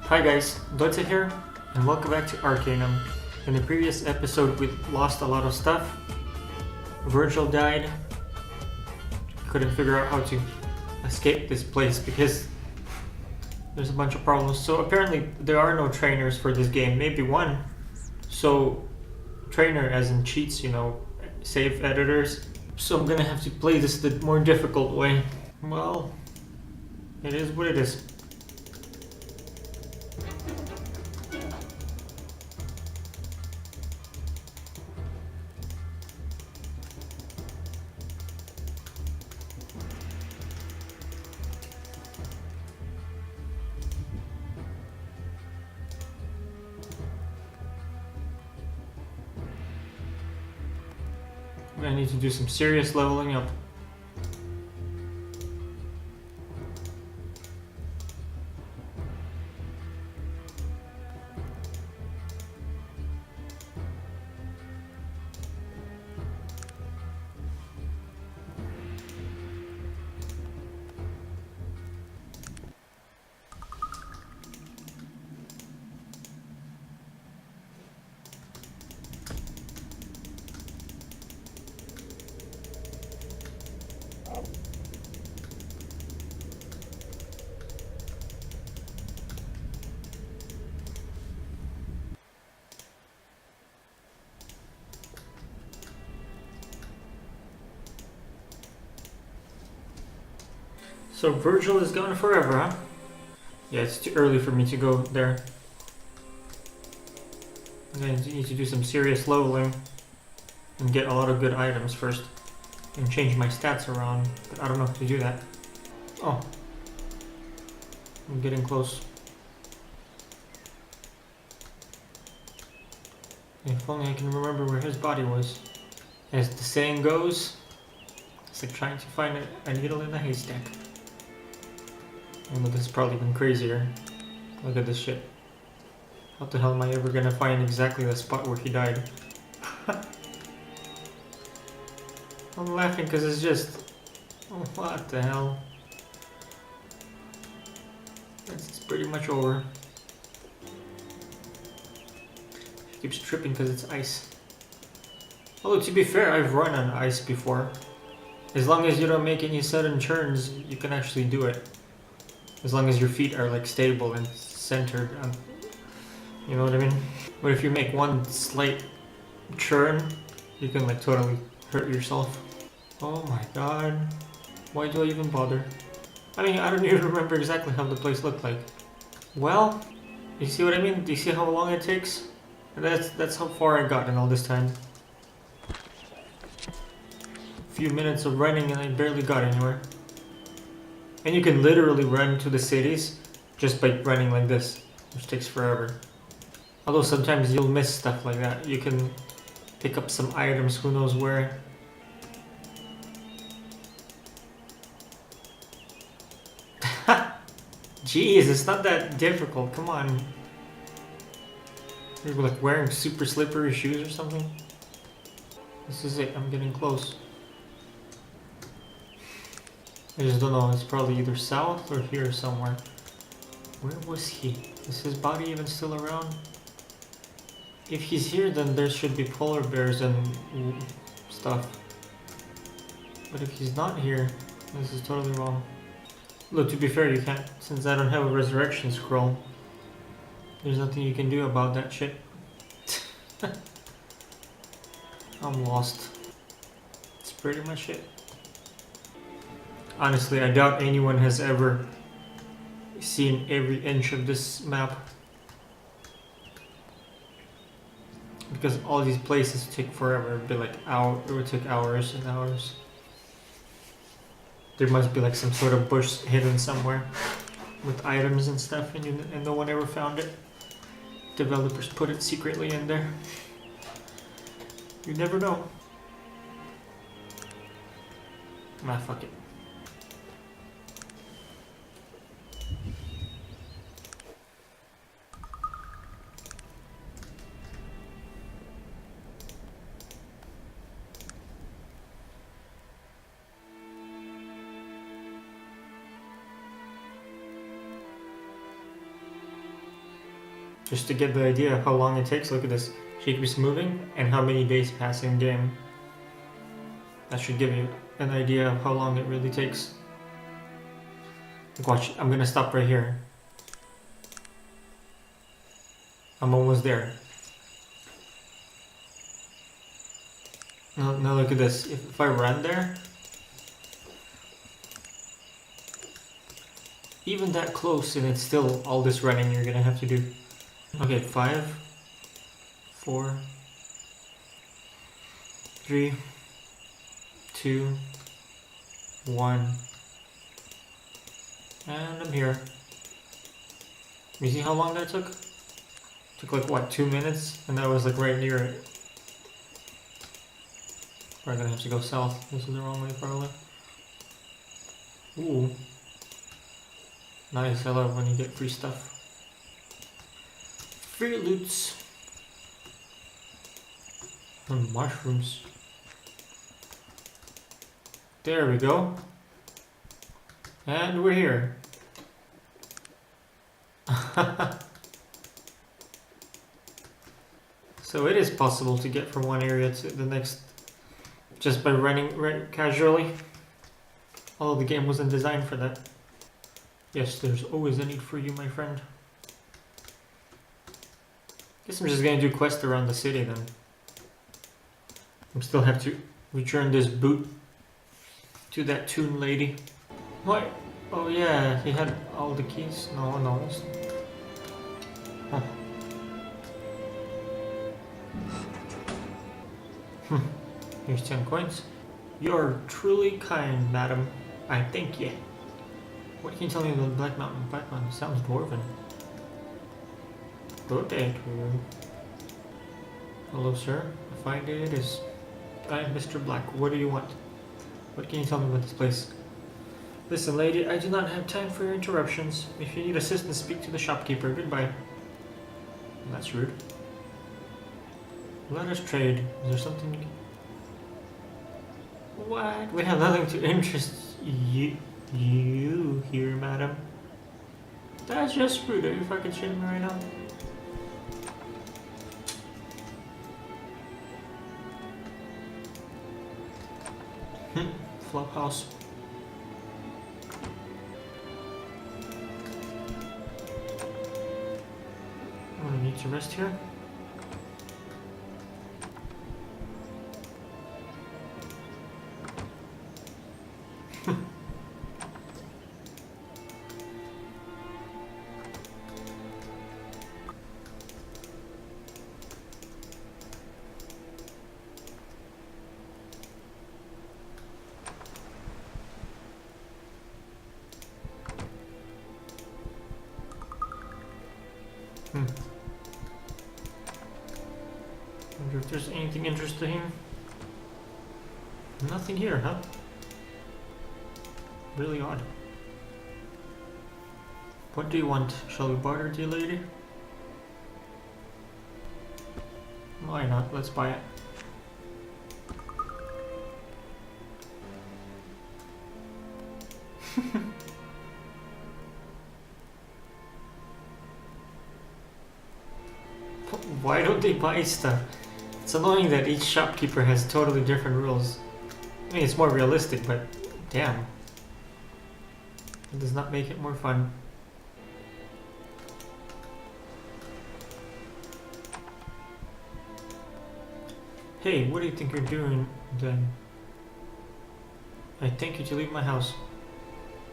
Hi guys, Dotsya here, and welcome back to Arcanum. In the previous episode we lost a lot of stuff. Virgil died. Couldn't figure out how to escape this place because there's a bunch of problems. So apparently there are no trainers for this game, maybe one. So trainer as in cheats, save editors. So I'm gonna have to play this the more difficult way. Well, it is what it is. I need to do some serious leveling up. So Virgil is gone forever, huh? Yeah, it's too early for me to go there. I'm gonna need to do some serious leveling and get a lot of good items first and change my stats around, but I don't know how to do that. Oh, I'm getting close. If only I can remember where his body was. As the saying goes, it's like trying to find a needle in a haystack. This is probably even crazier. Look at this shit. How the hell am I ever gonna find exactly the spot where he died? I'm laughing because it's just... Oh, what the hell? It's pretty much over. He keeps tripping because it's ice. Although to be fair, I've run on ice before. As long as you don't make any sudden turns, you can actually do it. As long as your feet are like stable and centered on, you know what I mean? But if you make one slight churn, you can like totally hurt yourself. Oh my god. Why do I even bother? I mean, I don't even remember exactly how the place looked like. Well, you see what I mean? Do you see how long it takes? That's how far I got in all this time. A few minutes of running and I barely got anywhere. And you can literally run to the cities just by running like this, which takes forever. Although sometimes you'll miss stuff like that. You can pick up some items, who knows where. Jeez, it's not that difficult, come on. You're like wearing super slippery shoes or something. This is it, I'm getting close. I just don't know, it's probably either south or here somewhere. Where was he? Is his body even still around? If he's here, then there should be polar bears and stuff. But if he's not here, this is totally wrong. Look, to be fair, you can't, since I don't have a resurrection scroll, there's nothing you can do about that shit. I'm lost. That's pretty much it. Honestly, I doubt anyone has ever seen every inch of this map. Because all these places take forever. It'd be like it would take hours and hours. There must be like some sort of bush hidden somewhere with items and stuff, and no one ever found it. Developers put it secretly in there. You never know. Nah, fuck it. Just to get the idea of how long it takes, look at this. She keeps moving and how many days pass in game. That should give you an idea of how long it really takes. Look, watch, I'm gonna stop right here. I'm almost there. Now look at this. If I run there, even that close, and it's still all this running you're gonna have to do. Okay, 5, 4, 3, 2, 1, and I'm here. You see how long that took? Took like what, 2 minutes? And that was like right near it. We're gonna have to go south. This is the wrong way probably. Ooh. Nice, I love when you get free stuff. Free loots. And mushrooms. There we go. And we're here. So it is possible to get from one area to the next just by running right casually. Although the game wasn't designed for that. Yes, there's always a need for you, my friend. Guess I'm just gonna do quests around the city then. I still have to return this boot to that toon lady. What? Oh yeah, he had all the keys. No. Huh. Here's 10 coins. You're truly kind, madam. I thank you. What can you tell me about Black Mountain? Black Mountain sounds dwarven. Good day to you. Hello, sir. I find it is. I am Mr. Black. What do you want? What can you tell me about this place? Listen, lady, I do not have time for your interruptions. If you need assistance, speak to the shopkeeper. Goodbye. That's rude. Let us trade. Is there something... What? We have nothing to interest you here, madam. That's just rude. Are you fucking shitting me right now? Flop house. I need to rest here. Wonder if there's anything interesting. Nothing here, huh? Really odd. What do you want? Shall we barter, dear lady? Why not? Let's buy it. Why don't they buy stuff? It's annoying that each shopkeeper has totally different rules. I mean, it's more realistic, but damn. It does not make it more fun. Hey, what do you think you're doing then? I thank you to leave my house.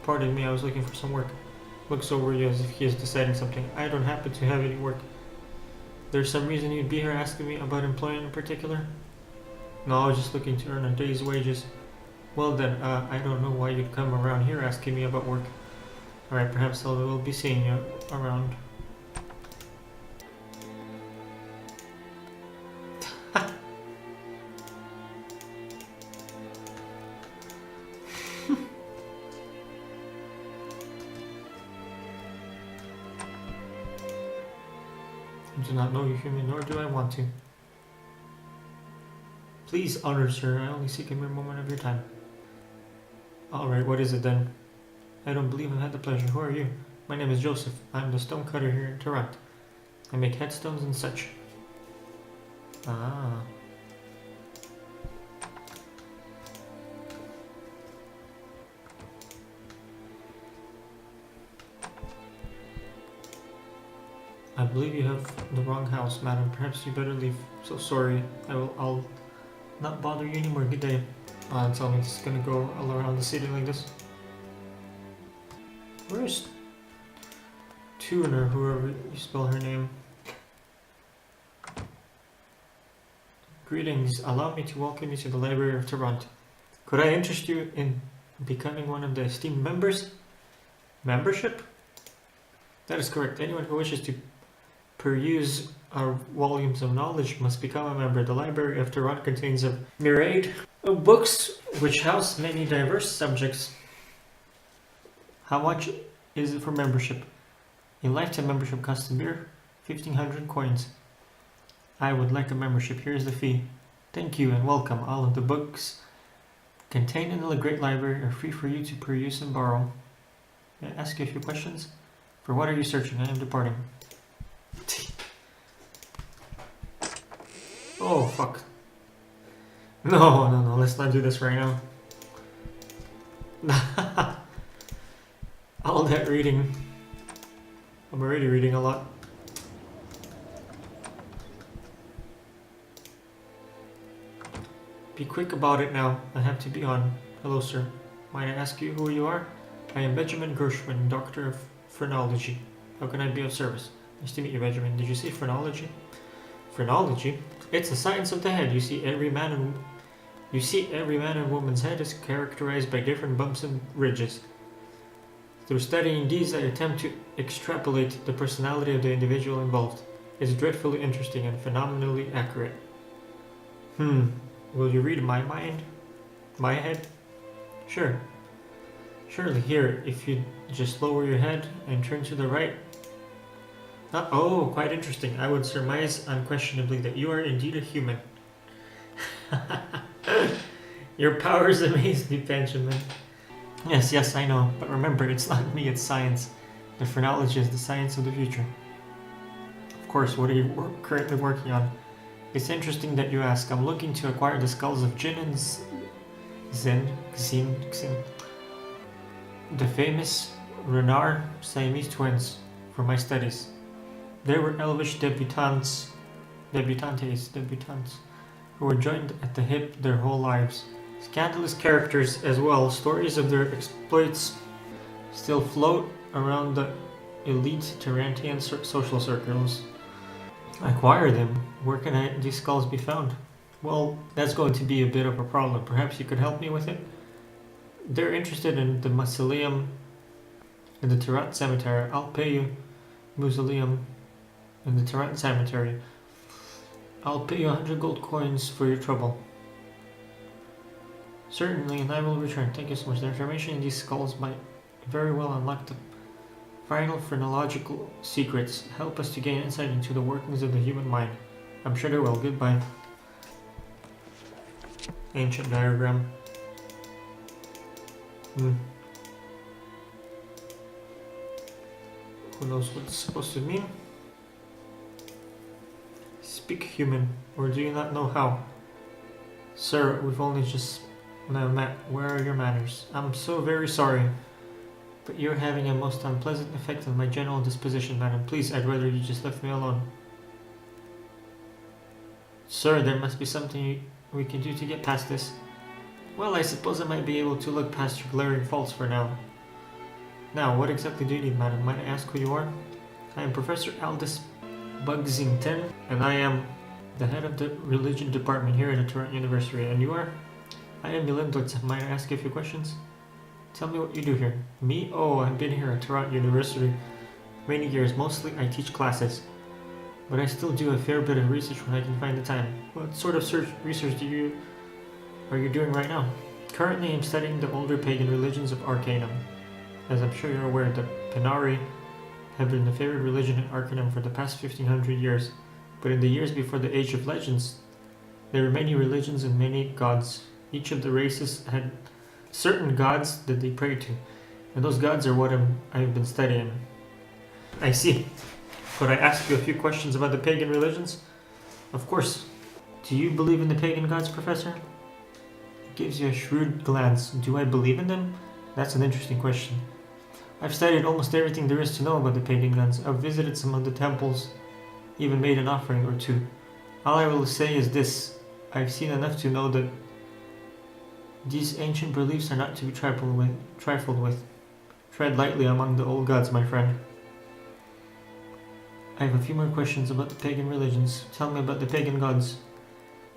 Pardon me, I was looking for some work. Looks over you as if he is deciding something. I don't happen to have any work. There's some reason you'd be here asking me about employment in particular? No, I was just looking to earn a day's wages. Well then, I don't know why you'd come around here asking me about work. Alright, perhaps I will be seeing you around. I do not know you human, nor do I want to. Please, honored sir, I only seek a mere moment of your time. Alright, what is it then? I don't believe I've had the pleasure. Who are you? My name is Joseph. I'm the stonecutter here in Toronto. I make headstones and such. Ah. I believe you have the wrong house, madam. Perhaps you better leave. So sorry. I'll not bother you anymore. Good day. Tell me this is gonna go all around the city like this. Where's Tuner, whoever you spell her name? Greetings. Allow me to welcome you to the Library of Toronto. Could I interest you in becoming one of the esteemed members? Membership? That is correct. Anyone who wishes to peruse our volumes of knowledge must become a member. The Library of Toronto contains a myriad of books which house many diverse subjects. How much is it for membership? A lifetime membership costs a mere 1,500 coins. I would like a membership. Here's the fee. Thank you and welcome. All of the books contained in the Great Library are free for you to peruse and borrow. May I ask you a few questions? For what are you searching? I am departing. Oh, fuck. No, let's not do this right now. All that reading. I'm already reading a lot. Be quick about it now. I have to be on. Hello, sir. Might I ask you who you are? I am Benjamin Gershwin, Doctor of Phrenology. How can I be of service? Nice to meet you, Benjamin. Did you say phrenology? Phrenology? It's the science of the head. You see, every man and woman's head is characterized by different bumps and ridges. Through studying these, I attempt to extrapolate the personality of the individual involved. It's dreadfully interesting and phenomenally accurate. Will you read my mind? My head? Sure. Surely here, if you just lower your head and turn to the right. Oh, quite interesting. I would surmise unquestionably that you are indeed a human. Your powers amaze me, Benjamin. Yes, I know. But remember, it's not me, it's science. The phrenology is the science of the future. Of course, what are you currently working on? It's interesting that you ask. I'm looking to acquire the skulls of Jin and Xin, the famous Renard Siamese twins, for my studies. They were elvish debutantes, who were joined at the hip their whole lives. Scandalous characters as well, stories of their exploits still float around the elite Tarantian social circles. Acquire them? Where can these skulls be found? Well, that's going to be a bit of a problem. Perhaps you could help me with it? They're interested in the mausoleum in the Toronto Cemetery. I'll pay you mausoleum in the Toronto Cemetery. I'll pay you 100 gold coins for your trouble. Certainly, and I will return. Thank you so much. The information in these skulls might very well unlock the final phrenological secrets. Help us to gain insight into the workings of the human mind. I'm sure they will. Goodbye. Ancient diagram. Who knows what it's supposed to mean? Speak human, or do you not know how? Sir, we've only just met. Where are your manners? I'm so very sorry, but you're having a most unpleasant effect on my general disposition, madam. Please, I'd rather you just left me alone. Sir, there must be something we can do to get past this. Well, I suppose I might be able to look past your glaring faults for now. Now, what exactly do you need, madam? Might I ask who you are? I am Professor Aldous Bugsington, and I am the head of the religion department here at the Toronto University. And you are? I am Dotsya. Might I ask you a few questions? Tell me what you do here. Me? Oh, I've been here at Toronto University many years. Mostly I teach classes, but I still do a fair bit of research when I can find the time. What sort of research are you doing right now? Currently, I'm studying the older pagan religions of Arcanum. As I'm sure you're aware, the Penari have been the favored religion in Arcanum for the past 1500 years. But in the years before the Age of Legends, there were many religions and many gods. Each of the races had certain gods that they prayed to, and those gods are what I've been studying. I see. Could I ask you a few questions about the pagan religions? Of course. Do you believe in the pagan gods, Professor? He gives you a shrewd glance. Do I believe in them? That's an interesting question. I've studied almost everything there is to know about the pagan gods. I've visited some of the temples, even made an offering or two. All I will say is this. I've seen enough to know that these ancient beliefs are not to be trifled with. Tread lightly among the old gods, my friend. I have a few more questions about the pagan religions. Tell me about the pagan gods.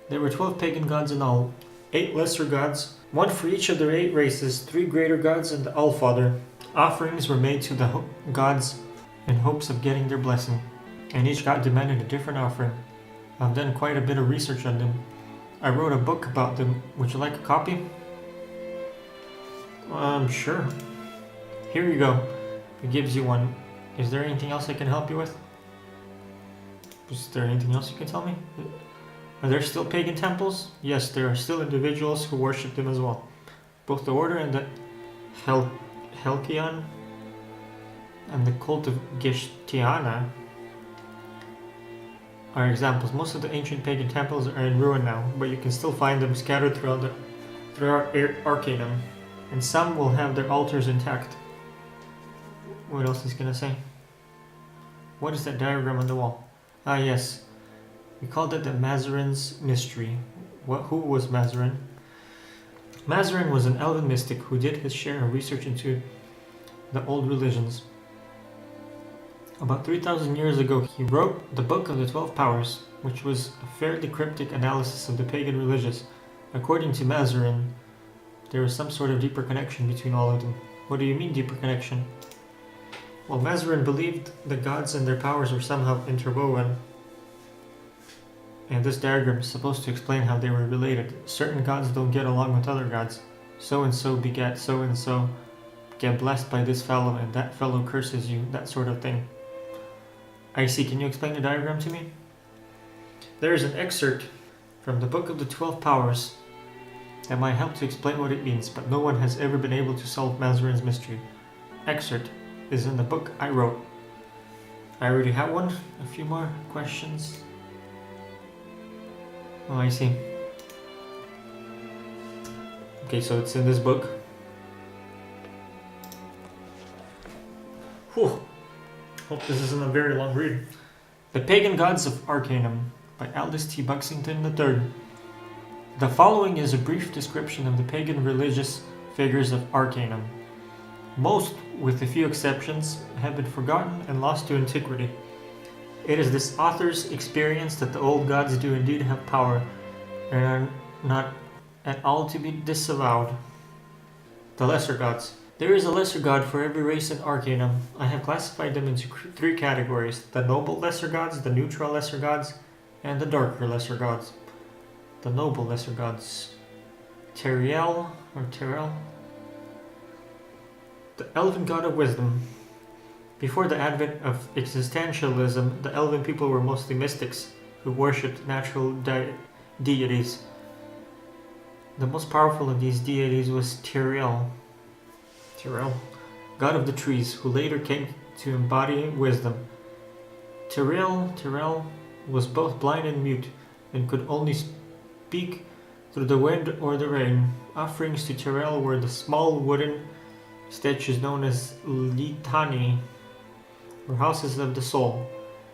There were 12 pagan gods in all. 8 lesser gods, 1 for each of their 8 races, 3 greater gods, and the Allfather. Offerings were made to the gods in hopes of getting their blessing, and each god demanded a different offering. I've done quite a bit of research on them. I wrote a book about them. Would you like a copy? Sure. Here you go. It gives you one. Is there anything else I can help you with? Is there anything else you can tell me? Are there still pagan temples? Yes, there are still individuals who worship them as well. Both the Order and the Helkion and the cult of Gishtiana are examples. Most of the ancient pagan temples are in ruin now, but you can still find them scattered throughout Arcanum, and some will have their altars intact. What else is gonna say? What is that diagram on the wall? Ah, yes. We called it the Mazarin's Mystery. Who was Mazarin? Mazarin was an elven mystic who did his share of research into the old religions. About 3,000 years ago, he wrote the Book of the 12 Powers, which was a fairly cryptic analysis of the pagan religions. According to Mazarin, there was some sort of deeper connection between all of them. What do you mean, deeper connection? Well, Mazarin believed the gods and their powers were somehow interwoven, and this diagram is supposed to explain how they were related. Certain gods don't get along with other gods. So-and-so begat so-and-so, get blessed by this fellow, and that fellow curses you, that sort of thing. I see. Can you explain the diagram to me? There is an excerpt from the Book of the 12 Powers that might help to explain what it means, but no one has ever been able to solve Mazarin's mystery. Excerpt is in the book I wrote. I already have one. A few more questions. Oh, I see. Okay, so it's in this book. Whew. Hope this isn't a very long read. The Pagan Gods of Arcanum by Aldous T. Buxington III. The following is a brief description of the pagan religious figures of Arcanum. Most, with a few exceptions, have been forgotten and lost to antiquity. It is this author's experience that the old gods do indeed have power, and are not at all to be disavowed. The lesser gods. There is a lesser god for every race in Arcanum. I have classified them into 3 categories: the noble lesser gods, the neutral lesser gods, and the darker lesser gods. The noble lesser gods. Teriel, the elven god of wisdom. Before the advent of existentialism, the elven people were mostly mystics who worshipped natural deities. The most powerful of these deities was Teriel, god of the trees, who later came to embody wisdom. Teriel was both blind and mute, and could only speak through the wind or the rain. Offerings to Teriel were the small wooden statues known as litani, or houses of the soul.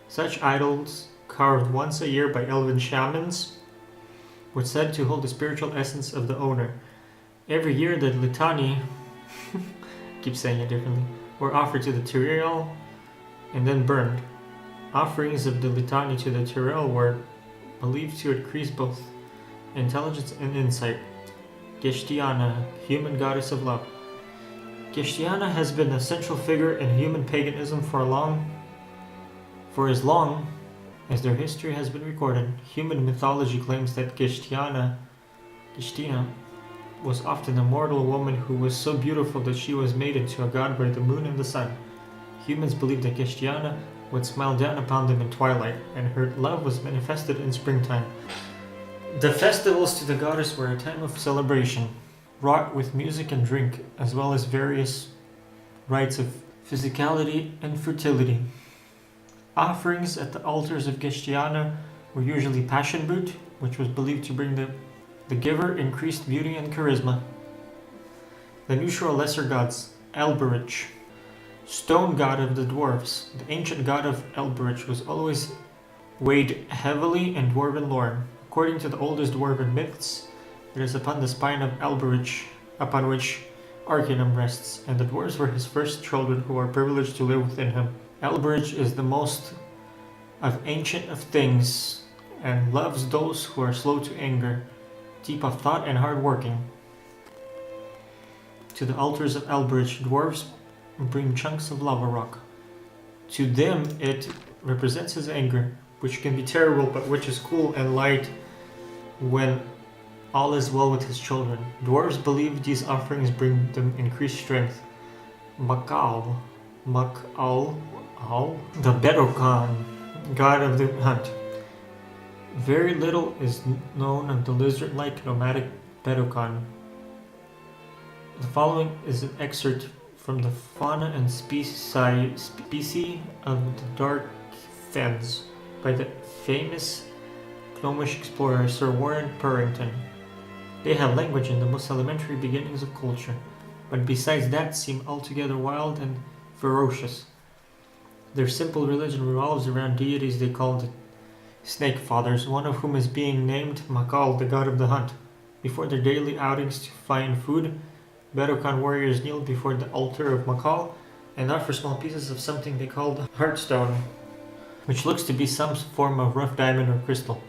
Such idols, carved once a year by elven shamans, were said to hold the spiritual essence of the owner. Every year the litani, keep saying it differently, were offered to the Teriel and then burned. Offerings of the litani to the Teriel were believed to increase both intelligence and insight. Gishtiana, human goddess of love. Gishtiana has been a central figure in human paganism for as long as their history has been recorded. Human mythology claims that Gishtina was often a mortal woman who was so beautiful that she was made into a god by the moon and the sun. Humans believed that Gishtiana would smile down upon them in twilight, and her love was manifested in springtime. The festivals to the goddess were a time of celebration, wrought with music and drink, as well as various rites of physicality and fertility. Offerings at the altars of Gestiana were usually passion root, which was believed to bring the giver increased beauty and charisma. The neutral lesser gods, Elberich, stone god of the dwarves. The ancient god of Elberich was always weighed heavily in dwarven lore. According to the oldest dwarven myths, it is upon the spine of Elberich upon which Arcanum rests, and the dwarves were his first children who are privileged to live within him. Elberich is the most of ancient of things, and loves those who are slow to anger, deep of thought and hard-working. To the altars of Elberich, dwarves bring chunks of lava rock. To them, it represents his anger, which can be terrible, but which is cool and light when all is well with his children. Dwarves believe these offerings bring them increased strength. Makal, the Bedokan, god of the hunt. Very little is known of the lizard-like nomadic Bedokan. The following is an excerpt from the Fauna and Species of the Dark Fens by the famous Gnomish explorer Sir Warren Purrington. They have language and the most elementary beginnings of culture, but besides that seem altogether wild and ferocious. Their simple religion revolves around deities they call the Snake Fathers, one of whom is being named Makal, the god of the hunt. Before their daily outings to find food, Bedokan warriors kneel before the altar of Makal and offer small pieces of something they call the Heartstone, which looks to be some form of rough diamond or crystal.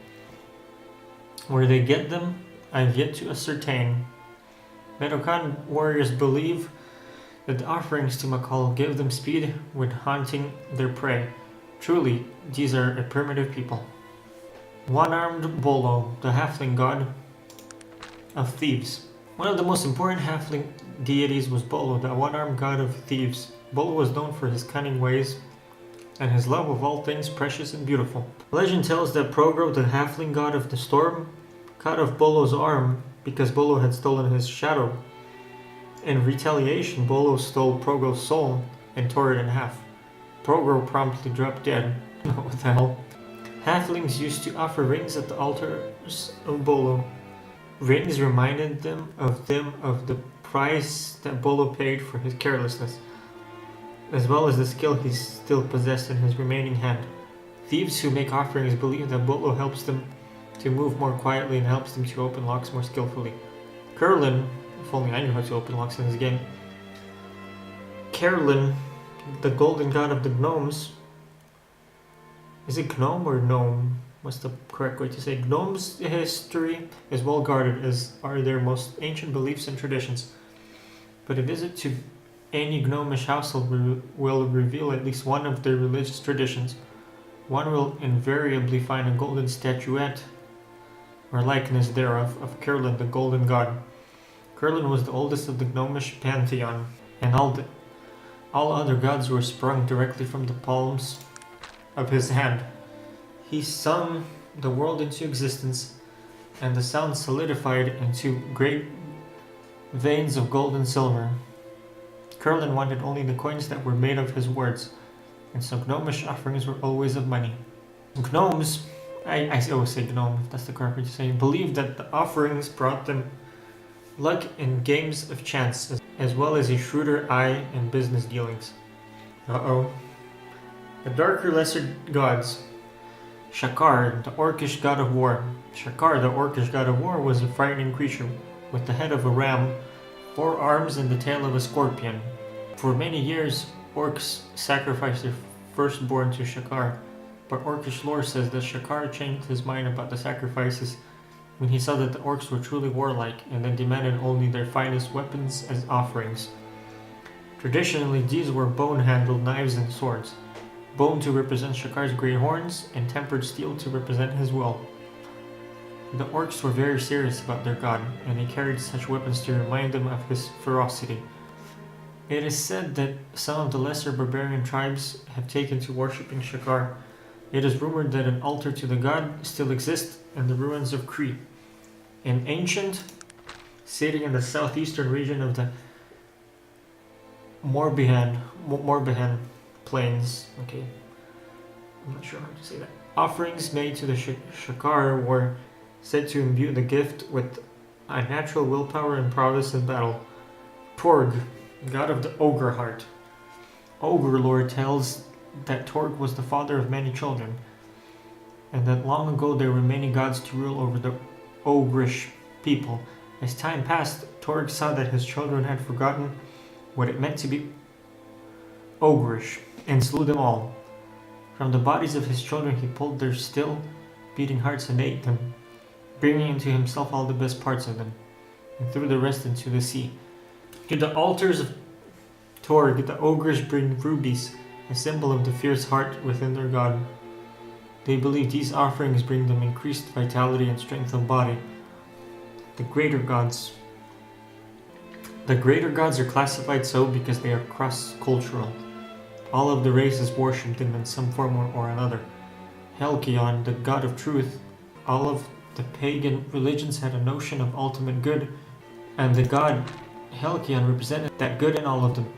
Where they get them, I've yet to ascertain. Bedokan warriors believe that the offerings to Makal give them speed when hunting their prey. Truly, these are a primitive people. One-armed Bolo, the halfling god of thieves. One of the most important halfling deities was Bolo, the one-armed god of thieves. Bolo was known for his cunning ways and his love of all things precious and beautiful. Legend tells that Progro, the halfling god of the storm, cut off Bolo's arm because Bolo had stolen his shadow. In retaliation, Bolo stole Progro's soul and tore it in half. Progro promptly dropped dead. What the hell? Halflings used to offer rings at the altars of Bolo. Rings reminded them of the price that Bolo paid for his carelessness, as well as the skill he still possessed in his remaining hand. Thieves who make offerings believe that Bolo helps them to move more quietly and helps them to open locks more skillfully. Curlin, if only I knew how to open locks in this game. Kerlin, the golden god of the gnomes. Is it gnome or gnome? What's the correct way to say? Gnomes' history is well guarded, as are their most ancient beliefs and traditions. But a visit to any gnomish household will reveal at least one of their religious traditions. One will invariably find a golden statuette or likeness thereof of Kerlin, the golden god. Kerlin was the oldest of the gnomish pantheon, and all other gods were sprung directly from the palms of his hand. He summoned the world into existence, and the sound solidified into great veins of gold and silver. Kerlin wanted only the coins that were made of his words, and so gnomish offerings were always of money. Gnomes, I always say gnome, if that's the correct way to say, believed that the offerings brought them luck in games of chance, as well as a shrewder eye in business dealings. The darker lesser gods. Shakar, the orcish god of war. Shakar, the orcish god of war, was a frightening creature, with the head of a ram, 4 arms, and the tail of a scorpion. For many years, orcs sacrificed their firstborn to Shakar, but orcish lore says that Shakar changed his mind about the sacrifices when he saw that the orcs were truly warlike and then demanded only their finest weapons as offerings. Traditionally, these were bone-handled knives and swords. Bone to represent Shakar's great horns, and tempered steel to represent his will. The orcs were very serious about their god, and they carried such weapons to remind them of his ferocity. It is said that some of the lesser barbarian tribes have taken to worshipping Shakar. It is rumored that an altar to the god still exists in the ruins of Crete, an ancient city in the southeastern region of the Morbihan Plains. Okay. I'm not sure how to say that. Offerings made to the Shakar were said to imbue the gift with a natural willpower and prowess in battle. Torg, god of the ogre heart. Ogre lore tells that Torg was the father of many children, and that long ago there were many gods to rule over the ogrish people. As time passed, Torg saw that his children had forgotten what it meant to be ogrish, and slew them all. From the bodies of his children he pulled their still beating hearts and ate them, bringing into himself all the best parts of them, and threw the rest into the sea. To the altars of Torg, the ogres bring rubies, a symbol of the fierce heart within their god. They believe these offerings bring them increased vitality and strength of body. The greater gods are classified so because they are cross-cultural. All of the races worshipped them in some form or another. Helkion, the god of truth, all of the pagan religions had a notion of ultimate good, and the god Helkion represented that good in all of them.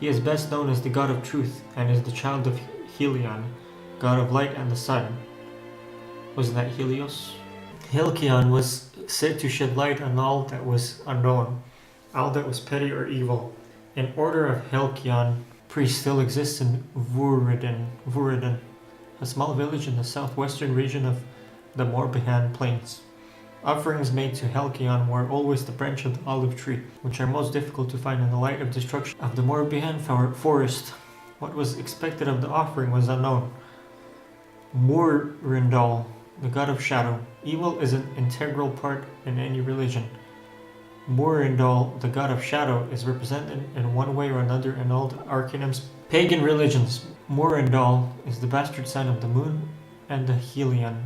He is best known as the god of truth and is the child of Helion, god of light and the sun. Wasn't that Helios? Helkion was said to shed light on all that was unknown, all that was petty or evil. An order of Helkion priests still exists in Vuriden, a small village in the southwestern region of the Morbihan Plains. Offerings made to Helkion were always the branch of the olive tree, which are most difficult to find in the light of destruction of the Morbihan forest. What was expected of the offering was unknown. Murindal, the god of shadow. Evil is an integral part in any religion. Murindal, the god of shadow, is represented in one way or another in all the Arcanum's pagan religions. Murindal is the bastard son of the moon and the Helion,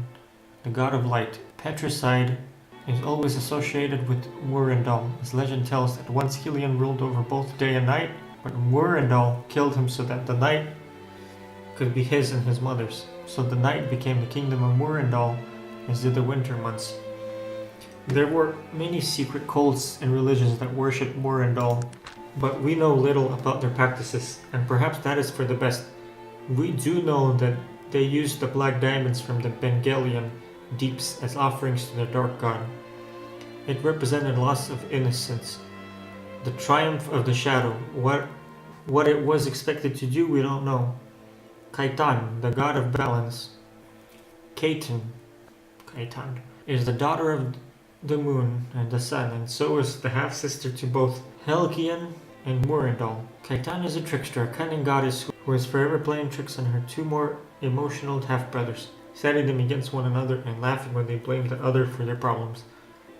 the god of light. Patricide is always associated with Murindal, as legend tells that once Helion ruled over both day and night, but Murindal killed him so that the night could be his and his mother's. So the night became the kingdom of Murindal, as did the winter months. There were many secret cults and religions that worshipped Murindal, but we know little about their practices, and perhaps that is for the best. We do know that they used the black diamonds from the Bengalian deeps as offerings to their dark god. It represented loss of innocence, the triumph of the shadow. What it was expected to do, we don't know. Kaitan, the god of balance. Kaitan is the daughter of the moon and the sun, and so is the half-sister to both Helkion and Murindal. Kaitan is a trickster, a cunning goddess who is forever playing tricks on her two more emotional half-brothers, setting them against one another and laughing when they blame the other for their problems.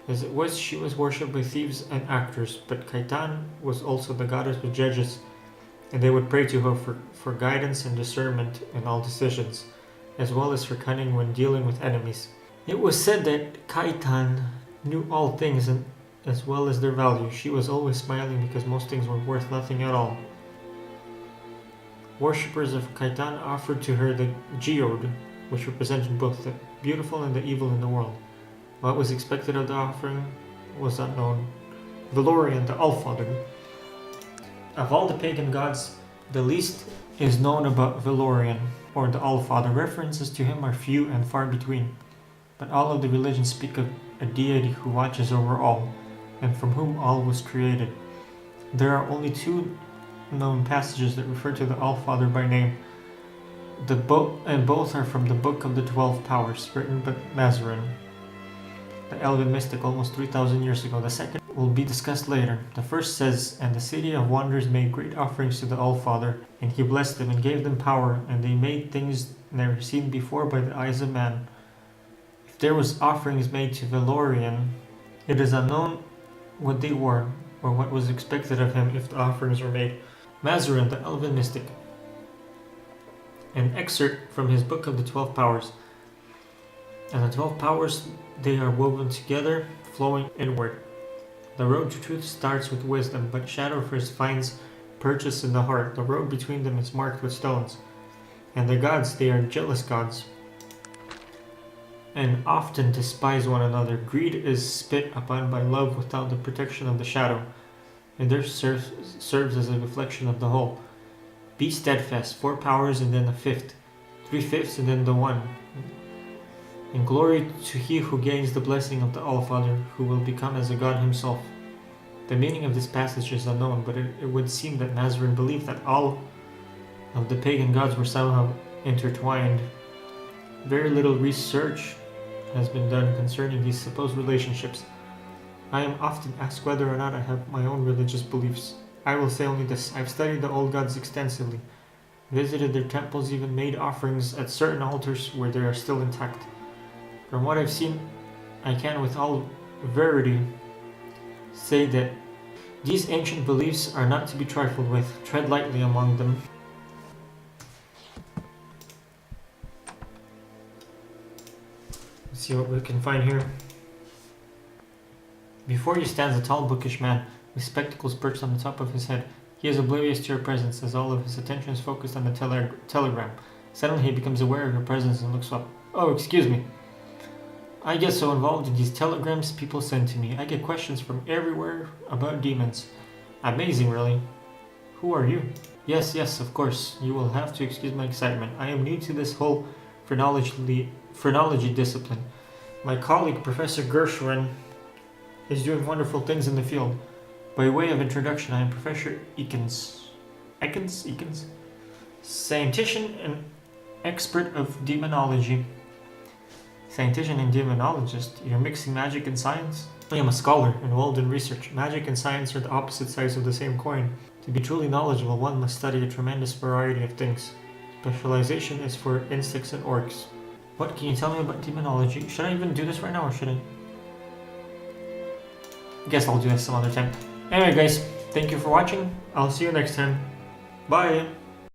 As it was, she was worshipped by thieves and actors, but Kaitan was also the goddess of judges, and they would pray to her for guidance and discernment in all decisions, as well as for cunning when dealing with enemies. It was said that Kaitan knew all things and as well as their value. She was always smiling because most things were worth nothing at all. Worshippers of Kaitan offered to her the geode, which represented both the beautiful and the evil in the world. What was expected of the offering was unknown. Valorian, the Allfather. Of all the pagan gods, the least is known about Valorian, or the Allfather. References to him are few and far between, but all of the religions speak of a deity who watches over all, and from whom all was created. There are only two known passages that refer to the Allfather by name. Both are from the Book of the 12 Powers, written by Mazarin, the elven mystic, almost 3,000 years ago. The second will be discussed later. The first says, "And the city of wonders made great offerings to the Allfather, and he blessed them and gave them power, and they made things never seen before by the eyes of man." If there was offerings made to Valorian, it is unknown what they were, or what was expected of him if the offerings were made. Mazarin, the elven mystic. An excerpt from his Book of the 12 Powers. And the 12 powers, they are woven together, flowing inward. The road to truth starts with wisdom, but shadow first finds purchase in the heart. The road between them is marked with stones. And the gods, they are jealous gods, and often despise one another. Greed is spit upon by love without the protection of the shadow, and there serves as a reflection of the whole. Be steadfast, 4 powers, and then a fifth. 3/5 and then the one. And glory to he who gains the blessing of the All-Father, who will become as a god himself. The meaning of this passage is unknown, but it would seem that Mazarin believed that all of the pagan gods were somehow intertwined. Very little research has been done concerning these supposed relationships. I am often asked whether or not I have my own religious beliefs. I will say only this: I've studied the old gods extensively, visited their temples, even made offerings at certain altars where they are still intact. From what I've seen, I can with all verity say that these ancient beliefs are not to be trifled with. Tread lightly among them. Let's see what we can find here. Before you stands a tall, bookish man with spectacles perched on the top of his head. He is oblivious to your presence, as all of his attention is focused on the telegram. Suddenly he becomes aware of your presence and looks up. Oh, excuse me. I get so involved in these telegrams people send to me. I get questions from everywhere about demons. Amazing, really. Who are you? Yes, of course. You will have to excuse my excitement. I am new to this whole phrenology discipline. My colleague, Professor Gershwin, is doing wonderful things in the field. By way of introduction, I am Professor Eakins. Eakins? Scientician and expert of demonology. Scientician and demonologist? You're mixing magic and science? I am a scholar involved in research. Magic and science are the opposite sides of the same coin. To be truly knowledgeable, one must study a tremendous variety of things. Specialization is for insects and orcs. What can you tell me about demonology? Should I even do this right now, or should I? Guess I'll do this some other time. Anyway guys, thank you for watching. I'll see you next time. Bye!